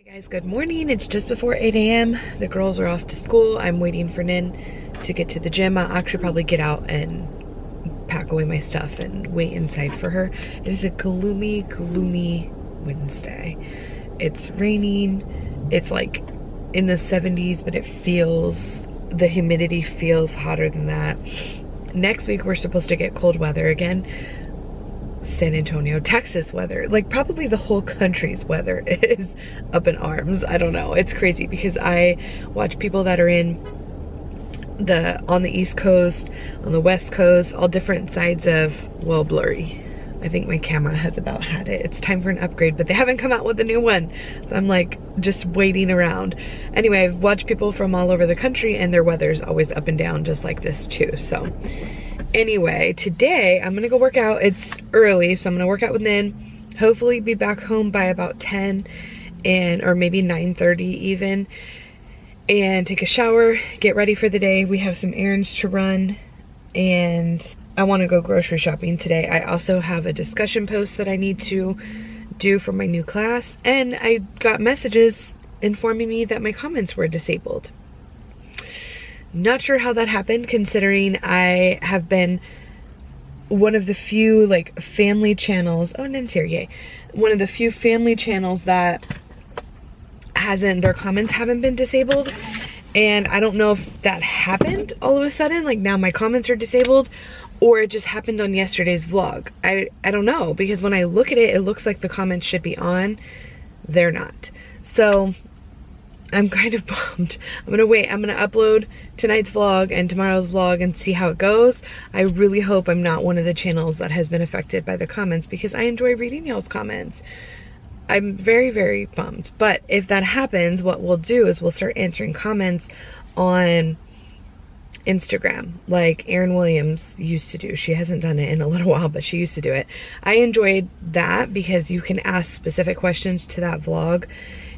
Hey guys, good morning. It's just before 8 a.m. The girls are off to school. I'm waiting for Nin to get to the gym. I'll actually probably get out and pack away my stuff and wait inside for her. It is a gloomy, gloomy Wednesday. It's raining. It's like in the 70s, but the humidity feels hotter than that. Next week, we're supposed to get cold weather again. San Antonio, Texas weather, like probably the whole country's weather is up in arms. I don't know. It's crazy because I watch people that are on the East Coast, on the West Coast, all different sides of, well, blurry. I think my camera has about had it. It's time for an upgrade, but they haven't come out with a new one. So I'm like just waiting around. Anyway, I've watched people from all over the country and their weather's always up and down just like this too. So anyway, today I'm gonna go work out. It's early, so I'm gonna work out with Nin. Hopefully be back home by about 10 or maybe 9:30 even, and take a shower, get ready for the day. We have some errands to run and I want to go grocery shopping today. I also have a discussion post that I need to do for my new class, and I got messages informing me that my comments were disabled. Not sure how that happened, considering I have been one of the few like family channels. Oh, Nin's here, yay. One of the few family channels that their comments haven't been disabled. And I don't know if that happened all of a sudden, like now my comments are disabled, or it just happened on yesterday's vlog. I don't know, because when I look at it, it looks like the comments should be on. They're not. So I'm kind of bummed. I'm gonna wait. I'm gonna upload tonight's vlog and tomorrow's vlog and see how it goes. I really hope I'm not one of the channels that has been affected by the comments, because I enjoy reading y'all's comments. I'm very, very bummed. But if that happens, what we'll do is we'll start answering comments on Instagram, like Erin Williams used to do. She hasn't done it in a little while, but she used to do it. I enjoyed that because you can ask specific questions to that vlog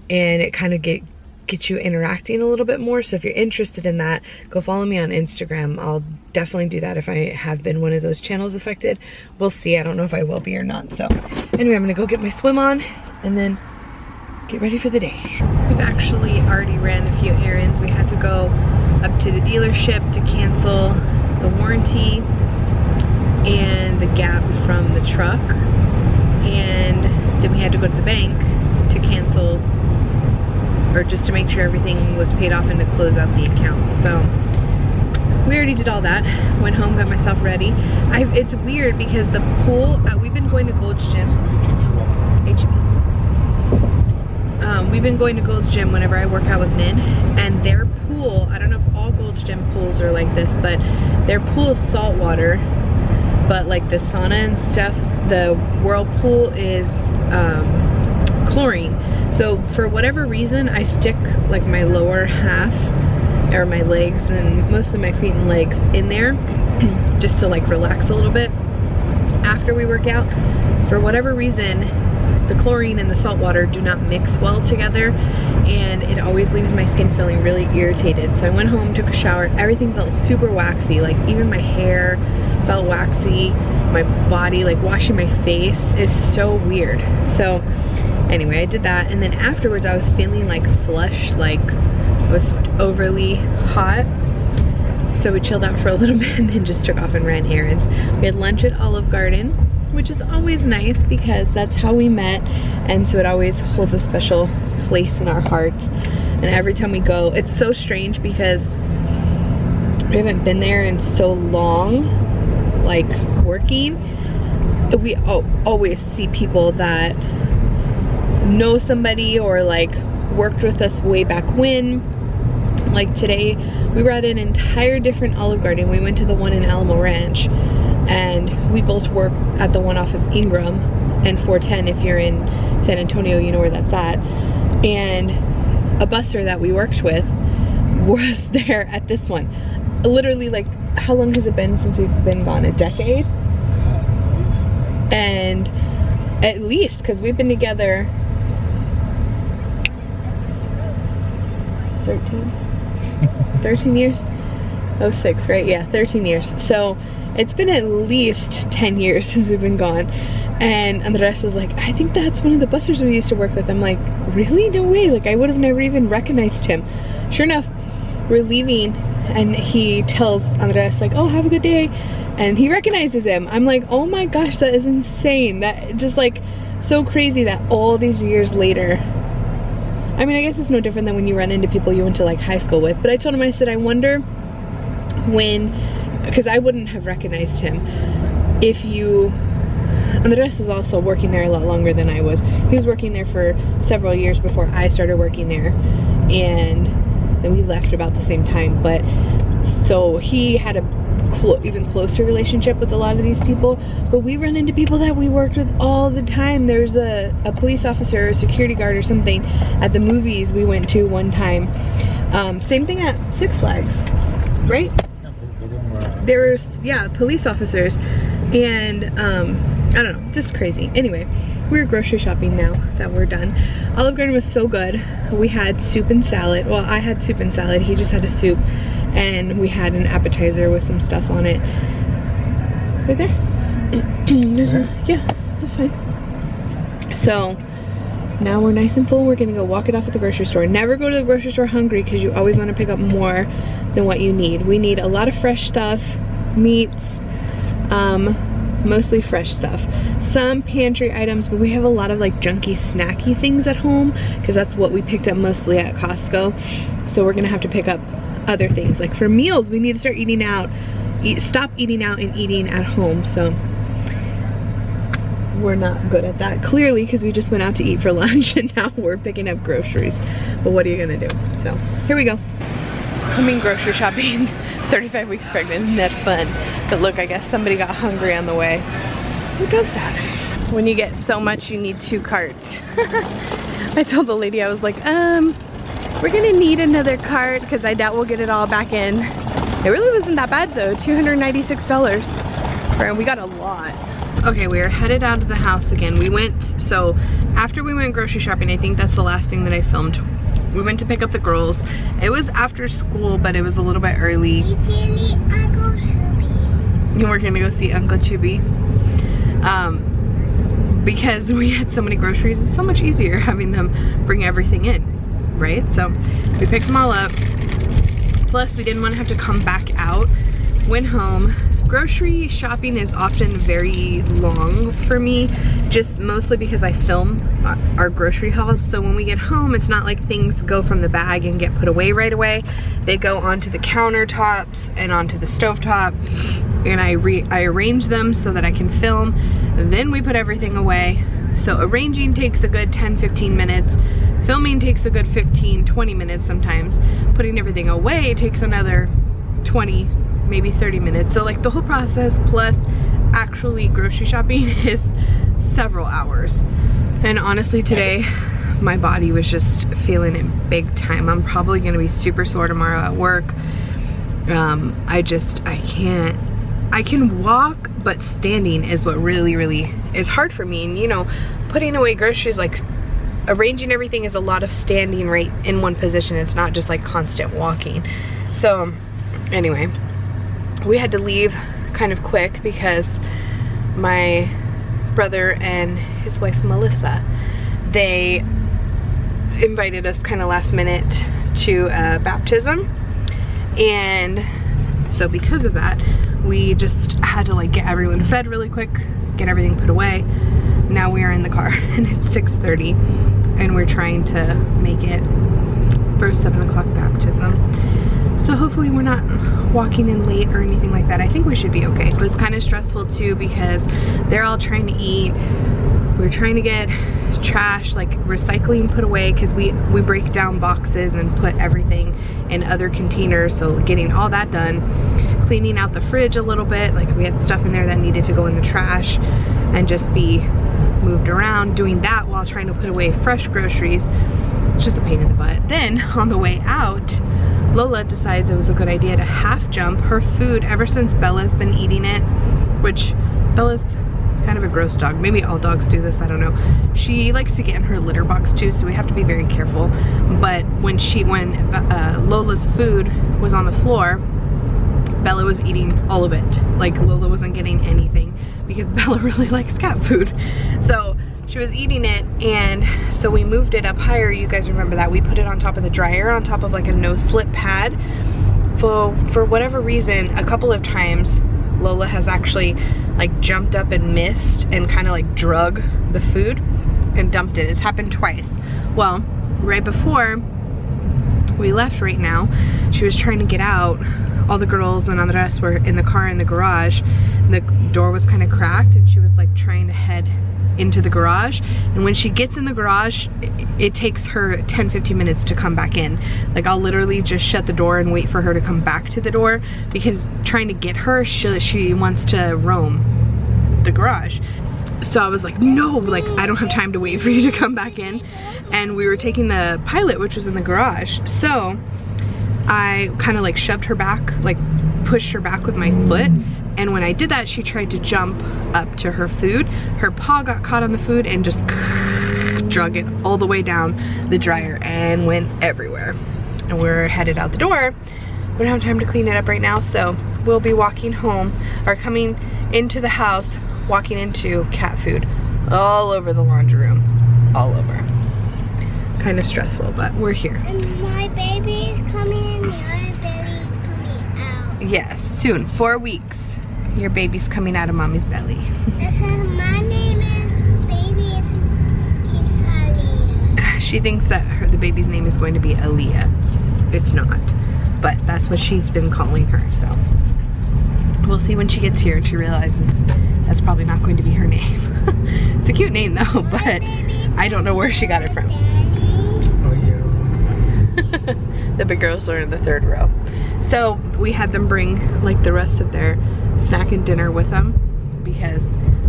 and it kind of get you interacting a little bit more. So if you're interested in that, go follow me on Instagram. I'll definitely do that if I have been one of those channels affected. We'll see. I don't know if I will be or not. So anyway, I'm gonna go get my swim on and then get ready for the day. We've actually already ran a few errands. We had to go up to the dealership to cancel the warranty and the gap from the truck, and then we had to go to the bank to cancel, or just to make sure everything was paid off and to close out the account. So we already did all that. Went home, got myself ready. It's weird because the pool, we've been going to Gold's Gym. We've been going to Gold's Gym whenever I work out with Nin, and their pool, I don't know if all Gold's Gym pools are like this, but their pool is salt water, but like the sauna and stuff, the whirlpool is chlorine. So for whatever reason, I stick like my lower half, or my legs and mostly my feet and legs, in there just to like relax a little bit after we work out. For whatever reason, the chlorine and the salt water do not mix well together, and it always leaves my skin feeling really irritated. So I went home, took a shower, everything felt super waxy, like even my hair felt waxy, my body, like washing my face is so weird. So anyway, I did that, and then afterwards I was feeling like flush, like I was overly hot. So we chilled out for a little bit and then just took off and ran errands. We had lunch at Olive Garden, which is always nice because that's how we met, and so it always holds a special place in our hearts. And every time we go, it's so strange because we haven't been there in so long, like working. We always see people that know somebody or like worked with us way back when. Like today, we were at an entire different Olive Garden. We went to the one in Alamo Ranch, and we both work at the one off of Ingram and 410. If you're in San Antonio, you know where that's at. And a busser that we worked with was there at this one. Literally, like, how long has it been since we've been gone? A decade? And at least, because we've been together 13 years. 06, right? Yeah, 13 years. So it's been at least 10 years since we've been gone. And Andres was like, I think that's one of the bussers we used to work with. I'm like, really? No way. Like, I would have never even recognized him. Sure enough, we're leaving and he tells Andres like, oh, have a good day. And he recognizes him. I'm like, oh my gosh, that is insane. That just like so crazy that all these years later. I mean, I guess it's no different than when you run into people you went to like high school with. But I told him, I said, I wonder when, because I wouldn't have recognized him if you, Andres was also working there a lot longer than I was. He was working there for several years before I started working there, and then we left about the same time. But so he had a even closer relationship with a lot of these people, but we run into people that we worked with all the time. There's a police officer or a security guard or something at the movies we went to one time. Same thing at Six Flags, right? There's, yeah, police officers, and I don't know, just crazy. Anyway, we're grocery shopping now that we're done. Olive Garden was so good. We had soup and salad. Well, I had soup and salad. He just had a soup, and we had an appetizer with some stuff on it. Right there? Yeah, that's fine. So now we're nice and full. We're gonna go walk it off at the grocery store. Never go to the grocery store hungry, because you always want to pick up more than what you need. We need a lot of fresh stuff, meats, mostly fresh stuff, some pantry items, but we have a lot of like junky snacky things at home, because that's what we picked up mostly at Costco. So we're gonna have to pick up other things. Like for meals, we need to start eating out, stop eating out and eating at home. So we're not good at that, clearly, because we just went out to eat for lunch and now we're picking up groceries. But what are you gonna do? So here we go. Coming grocery shopping. 35 weeks pregnant, isn't that fun? But look, I guess somebody got hungry on the way. Who does that? When you get so much, you need 2 carts. I told the lady, I was like, we're gonna need another cart, because I doubt we'll get it all back in. It really wasn't that bad though, $296. And we got a lot. Okay, we are headed out of the house again. We went, so after we went grocery shopping, I think that's the last thing that I filmed. We went to pick up the girls. It was after school, but it was a little bit early. We see Uncle Chubby. And we're gonna go see Uncle Chubby. Because we had so many groceries, it's so much easier having them bring everything in, right? So we picked them all up. Plus, we didn't want to have to come back out. Went home. Grocery shopping is often very long for me, just mostly because I film our grocery hauls. So when we get home, it's not like things go from the bag and get put away right away. They go onto the countertops and onto the stovetop, and I arrange them so that I can film. And then we put everything away. So arranging takes a good 10-15 minutes. Filming takes a good 15-20 minutes sometimes. Putting everything away takes another 20, maybe 30 minutes. So like the whole process plus actually grocery shopping is several hours. And honestly, today my body was just feeling it big time. I'm probably gonna be super sore tomorrow at work. I can walk, but standing is what really is hard for me. And you know, putting away groceries, like arranging everything, is a lot of standing right in one position. It's not just like constant walking. So anyway, we had to leave kind of quick because my brother and his wife Melissa, they invited us kind of last minute to a baptism, and so because of that we just had to like get everyone fed really quick, get everything put away. Now we are in the car and it's 6:30 and we're trying to make it for a 7 o'clock baptism. So hopefully we're not walking in late or anything like that. I think we should be okay. It was kind of stressful too because they're all trying to eat. We're trying to get trash, like recycling, put away, because we break down boxes and put everything in other containers. So getting all that done, cleaning out the fridge a little bit, like we had stuff in there that needed to go in the trash and just be moved around, doing that while trying to put away fresh groceries. It's just a pain in the butt. Then on the way out, Lola decides it was a good idea to half jump her food ever since Bella's been eating it, which Bella's kind of a gross dog. Maybe all dogs do this, I don't know. She likes to get in her litter box too, so we have to be very careful. But when Lola's food was on the floor, Bella was eating all of it. Like Lola wasn't getting anything because Bella really likes cat food. So she was eating it, and so we moved it up higher. You guys remember that. We put it on top of the dryer, on top of like a no-slip pad. For whatever reason, a couple of times Lola has actually like jumped up and missed and kind of like drug the food and dumped it. It's happened twice. Well, right before we left right now, she was trying to get out. All the girls and Andres were in the car in the garage, and the door was kind of cracked, and she was like trying to head into the garage. And when she gets in the garage, it takes her 10-15 minutes to come back in. Like I'll literally just shut the door and wait for her to come back to the door, because trying to get her, she wants to roam the garage. So I was like, no, like I don't have time to wait for you to come back in. And we were taking the Pilot, which was in the garage. So I kind of like shoved her back, like pushed her back with my foot. And when I did that, she tried to jump up to her food. Her paw got caught on the food and just drug it all the way down the dryer and went everywhere. And we're headed out the door. We don't have time to clean it up right now, so we'll be walking home, or coming into the house, walking into cat food all over the laundry room, all over. Kind of stressful, but we're here. And my baby is coming in, your belly is coming out. Yes, soon, 4 weeks. Your baby's coming out of mommy's belly. My name is baby Aaliyah. She thinks that the baby's name is going to be Aaliyah. It's not, but that's what she's been calling her, so. We'll see when she gets here and she realizes that's probably not going to be her name. It's a cute name though, but I don't know where she got it from. The big girls are in the 3rd row. So we had them bring like the rest of their snack and dinner with them because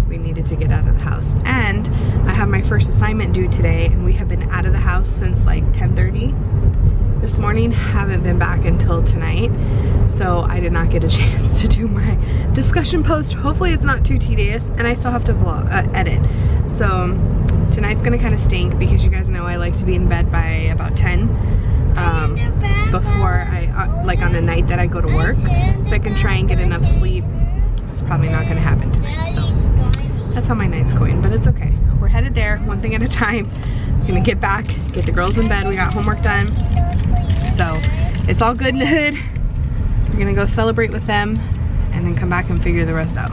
we needed to get out of the house. And I have my first assignment due today, and we have been out of the house since like 10:30 this morning. Haven't been back until tonight. So I did not get a chance to do my discussion post. Hopefully it's not too tedious, and I still have to edit. So tonight's gonna kind of stink because you guys know I like to be in bed by about 10. Before I, like on a night that I go to work, so I can try and get enough sleep. It's probably not gonna happen tonight, so that's how my night's going, but it's okay. We're headed there, one thing at a time. I'm gonna get back, get the girls in bed, we got homework done. So it's all good in the hood. We're gonna go celebrate with them and then come back and figure the rest out.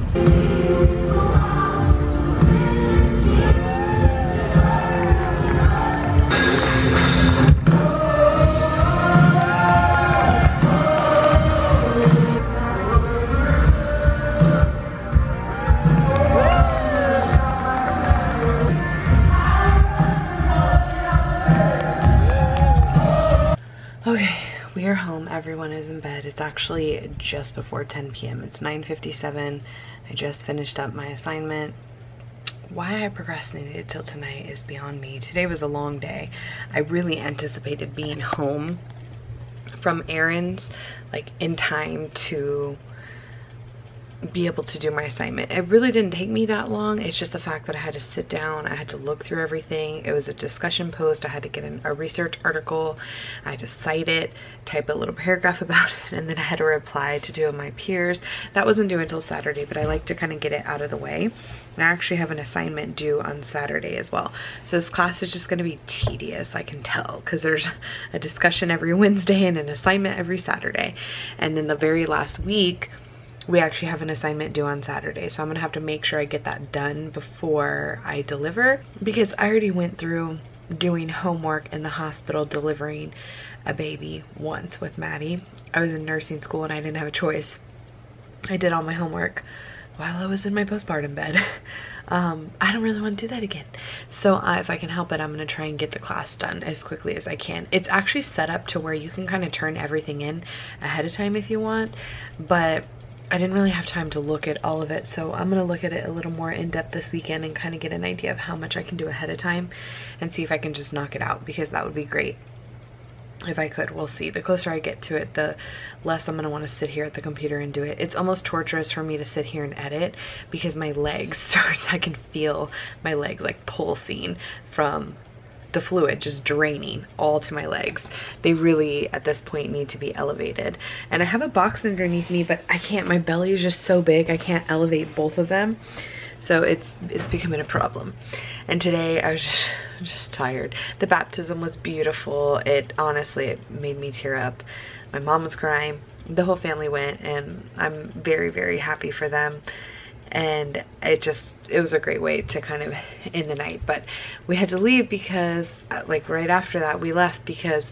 Okay, we are home. Everyone is in bed. It's actually just before 10 p.m. It's 9:57. I just finished up my assignment. Why I procrastinated till tonight is beyond me. Today was a long day. I really anticipated being home from errands like in time to be able to do my assignment. It really didn't take me that long. It's just the fact that I had to sit down, I had to look through everything. It was a discussion post. I had to get a research article. I had to cite it, type a little paragraph about it, and then I had to reply to 2 of my peers. That wasn't due until Saturday, but I like to kind of get it out of the way. And I actually have an assignment due on Saturday as well. So this class is just going to be tedious, I can tell, because there's a discussion every Wednesday and an assignment every Saturday. And then the very last week, we actually have an assignment due on Saturday, so I'm gonna have to make sure I get that done before I deliver, because I already went through doing homework in the hospital delivering a baby once with Maddie. I was in nursing school and I didn't have a choice. I did all my homework while I was in my postpartum bed. I don't really want to do that again. So if I can help it, I'm gonna try and get the class done as quickly as I can. It's actually set up to where you can kind of turn everything in ahead of time if you want, but I didn't really have time to look at all of it, so I'm gonna look at it a little more in depth this weekend and kind of get an idea of how much I can do ahead of time and see if I can just knock it out, because that would be great if I could. We'll see. The closer I get to it, the less I'm gonna want to sit here at the computer and do it. It's almost torturous for me to sit here and edit because my legs start, I can feel my legs like pulsing from the fluid just draining all to my legs. They really at this point need to be elevated. And I have a box underneath me, but I can't, my belly is just so big I can't elevate both of them. So it's becoming a problem. And today I was just tired. The baptism was beautiful. It honestly, it made me tear up. My mom was crying. The whole family went, and I'm very, very happy for them. And it was a great way to kind of end the night. But we had to leave because like right after that we left because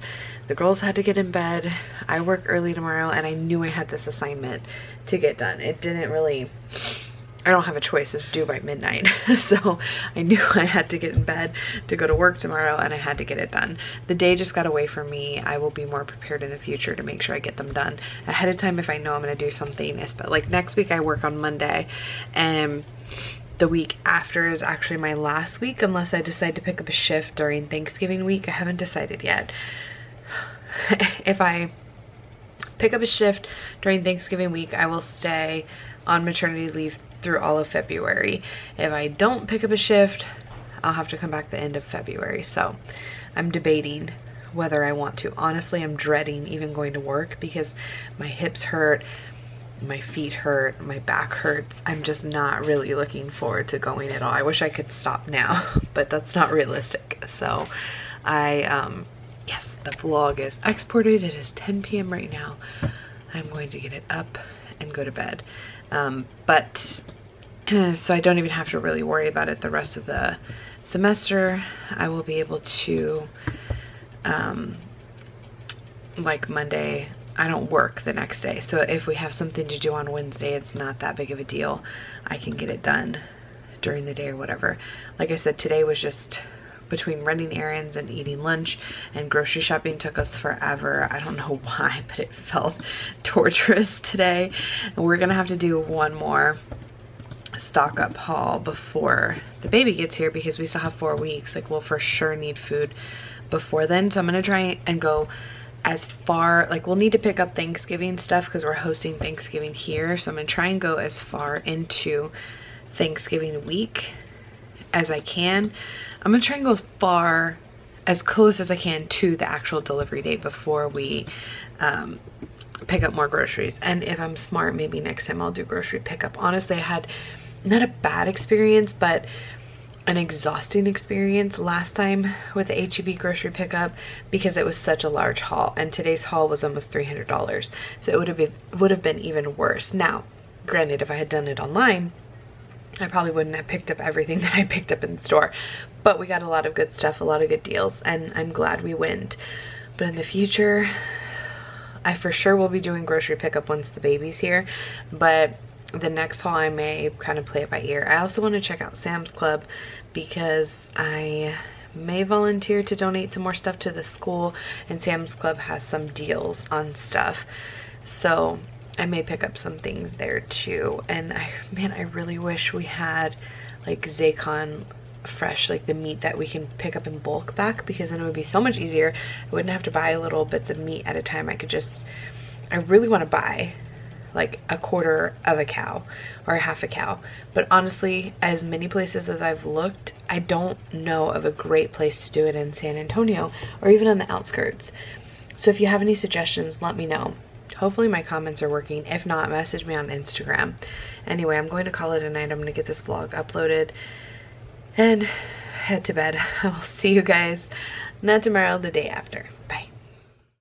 the girls had to get in bed. I work early tomorrow and I knew I had this assignment to get done. It didn't really, I don't have a choice, it's due by midnight. So I knew I had to get in bed to go to work tomorrow and I had to get it done. The day just got away from me. I will be more prepared in the future to make sure I get them done ahead of time if I know I'm going to do something. Like next week I work on Monday, and the week after is actually my last week unless I decide to pick up a shift during Thanksgiving week. I haven't decided yet. If I pick up a shift during Thanksgiving week, I will stay on maternity leave through all of February. If I don't pick up a shift, I'll have to come back the end of February. So I'm debating whether I want to. Honestly, I'm dreading even going to work because my hips hurt, my feet hurt, my back hurts. I'm just not really looking forward to going at all. I wish I could stop now, but that's not realistic. So yes, the vlog is exported. It is 10 p.m. right now. I'm going to get it up and go to bed. So I don't even have to really worry about it the rest of the semester. I will be able to, like Monday, I don't work the next day. So if we have something to do on Wednesday, it's not that big of a deal. I can get it done during the day or whatever. Like I said, today was just between running errands and eating lunch, and grocery shopping took us forever. I don't know why, but it felt torturous today. And we're gonna have to do one more stock up haul before the baby gets here because we still have 4 weeks. Like, we'll for sure need food before then. So I'm gonna try and go as far, like we'll need to pick up Thanksgiving stuff because we're hosting Thanksgiving here. So I'm gonna try and go as far into Thanksgiving week as I can. I'm gonna try and go as close as I can to the actual delivery date before we pick up more groceries. And if I'm smart, maybe next time I'll do grocery pickup. Honestly, I had not a bad experience, but an exhausting experience last time with the HEB grocery pickup because it was such a large haul, and today's haul was almost $300. So it would have been even worse. Now, granted, if I had done it online, I probably wouldn't have picked up everything that I picked up in the store, but we got a lot of good stuff, a lot of good deals, and I'm glad we went. But in the future, I for sure will be doing grocery pickup once the baby's here, but the next haul I may kind of play it by ear. I also want to check out Sam's Club because I may volunteer to donate some more stuff to the school, and Sam's Club has some deals on stuff. So I may pick up some things there too. And man, I really wish we had like Zaycon fresh, like the meat that we can pick up in bulk back, because then it would be so much easier. I wouldn't have to buy little bits of meat at a time. I really want to buy like a quarter of a cow or a half a cow, but honestly, as many places as I've looked, I don't know of a great place to do it in San Antonio or even on the outskirts. So if you have any suggestions, let me know. Hopefully my comments are working. If not, message me on Instagram. Anyway, I'm going to call it a night. I'm going to get this vlog uploaded and head to bed. I will see you guys not tomorrow, the day after. Bye.